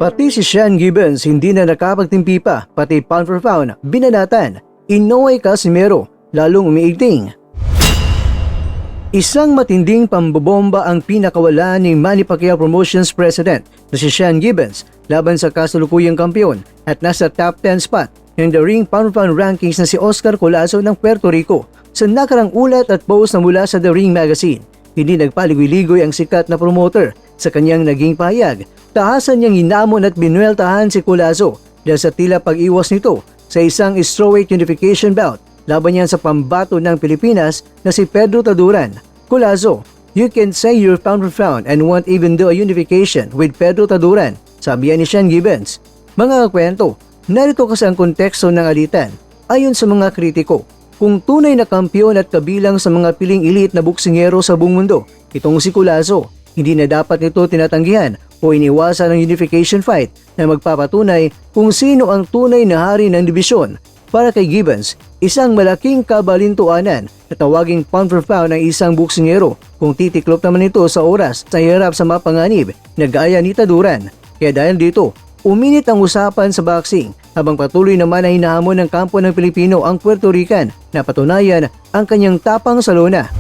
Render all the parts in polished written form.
Pati si Sean Gibbons hindi na nakapagtimpi pa, pati pound for pound, binanatan. Inoy Casimero, lalong umiigting. Isang matinding pambobomba ang pinakawala ni Manny Pacquiao Promotions President na si Sean Gibbons laban sa kasalukuyang kampiyon at nasa top 10 spot ng The Ring Pound for Pound rankings na si Oscar Collazo ng Puerto Rico. Sa nakarang ulat at post na mula sa The Ring Magazine, hindi nagpaligoy-ligoy ang sikat na promoter sa kanyang naging pahayag. Tahasan niyang hinamon at binueltahan si Collazo dahil sa tila pag-iwas nito sa isang strawweight unification bout laban niyan sa pambato ng Pilipinas na si Pedro Taduran. Collazo, "You can say you're pound for pound and won't even do a unification with Pedro Taduran," sabi ni Sean Gibbons. Mga kwento, narito kasi ang konteksto ng alitan. Ayon sa mga kritiko, kung tunay na kampiyon at kabilang sa mga piling elite na boksingero sa buong mundo, itong si Collazo, hindi na dapat nito tinatanggihan o iniwasan ang unification fight na magpapatunay kung sino ang tunay na hari ng dibisyon. Para kay Gibbons, isang malaking kabalintuanan na tawaging pound for pound ng isang boksingero kung titiklop naman ito sa oras sa hirap sa mapanganib na gaya ni Taduran. Kaya dahil dito, uminit ang usapan sa boxing habang patuloy naman na hinahamon ng kampo ng Pilipino ang Puerto Rican na patunayan ang kanyang tapang sa lona.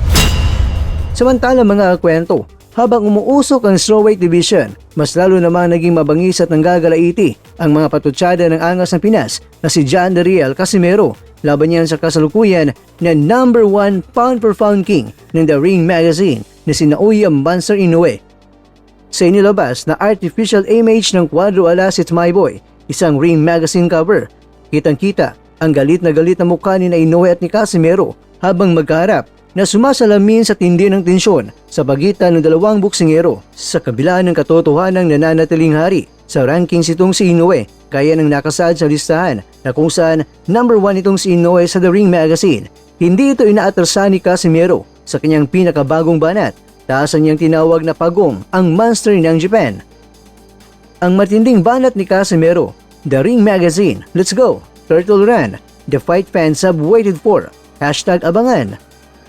Samantala mga kwento, habang umuusok ang strawweight division, mas lalo namang naging mabangis at nanggagalaiti ang mga patutsada ng angas ng Pinas na si John Dariel Casimero laban niyan sa kasalukuyan na number 1 pound for pound king ng The Ring Magazine na si Naoya Monster Inoue. Sa inilabas na artificial image ng kwadro ala It's My Boy, isang Ring Magazine cover, kitang-kita ang galit na mukha ni Inoue at ni Casimero habang magkaharap na sumasalamin sa tindi ng tensyon sa pagitan ng dalawang boksingero. Sa kabila ng katotohanang nananatiling hari sa rankings itong si Inoue, kaya nang nakasad sa listahan na kung saan number 1 itong si Inoue sa The Ring Magazine. Hindi ito inaatrasan ni Casimero sa kanyang pinakabagong banat. Taasan niyang tinawag na pagong ang monster ng Japan. Ang matinding banat ni Casimero, The Ring Magazine, let's go, Turtle Run, the fight fans have waited for, #abangan.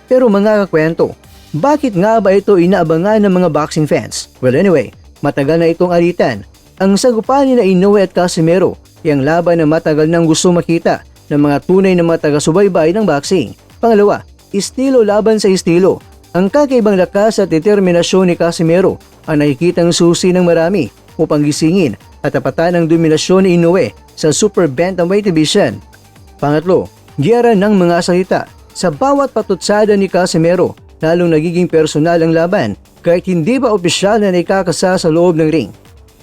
Pero mga kakwento, bakit nga ba ito inaabangan ng mga boxing fans? Well anyway, matagal na itong alitan. Ang sagupan ni Inoue at Casimero ay ang laban na matagal nang gusto makita ng mga tunay na mga taga-subaybay ng boxing. Pangalawa, estilo laban sa estilo. Ang kakaibang lakas at determinasyon ni Casimero ang nakikitang susi ng marami upang gisingin at tapatan ang dominasyon ni Inoue sa super bantamweight division. Pangatlo, giyera ng mga salita. Sa bawat patutsada ni Casimero, lalong nagiging personal ang laban kahit hindi ba opisyal na naikakasa sa loob ng ring.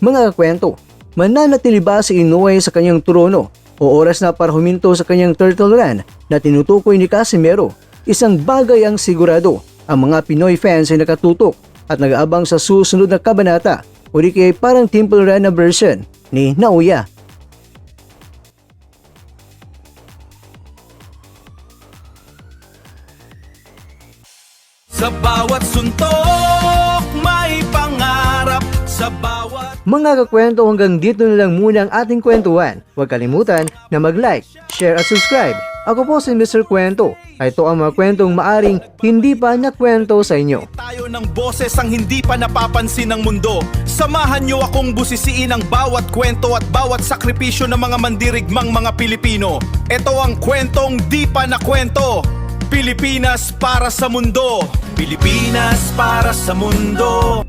Mga kakwento, mananatili ba si Inoue sa kanyang trono o oras na para huminto sa kanyang turtle run na tinutukoy ni Casimero? Isang bagay ang sigurado, ang mga Pinoy fans ay nakatutok at nag-aabang sa susunod na kabanata o di kaya parang Temple Run na version ni Naoya. Sa bawat suntok, may pangarap. Sa bawat... Mga kakwento, hanggang dito na lang muna ang ating kwentuhan. Huwag kalimutan na mag-like, share at subscribe. Ako po si Mr. Kwento. Ito ang mga kwentong maaring hindi pa nakwento sa inyo. Tayo ng boses ang hindi pa napapansin ng mundo. Samahan niyo akong busisiin ang bawat kwento at bawat sakripisyo ng mga mandirigmang mga Pilipino. Ito ang kwentong di pa nakwento. Pilipinas para sa mundo. Pilipinas para sa mundo.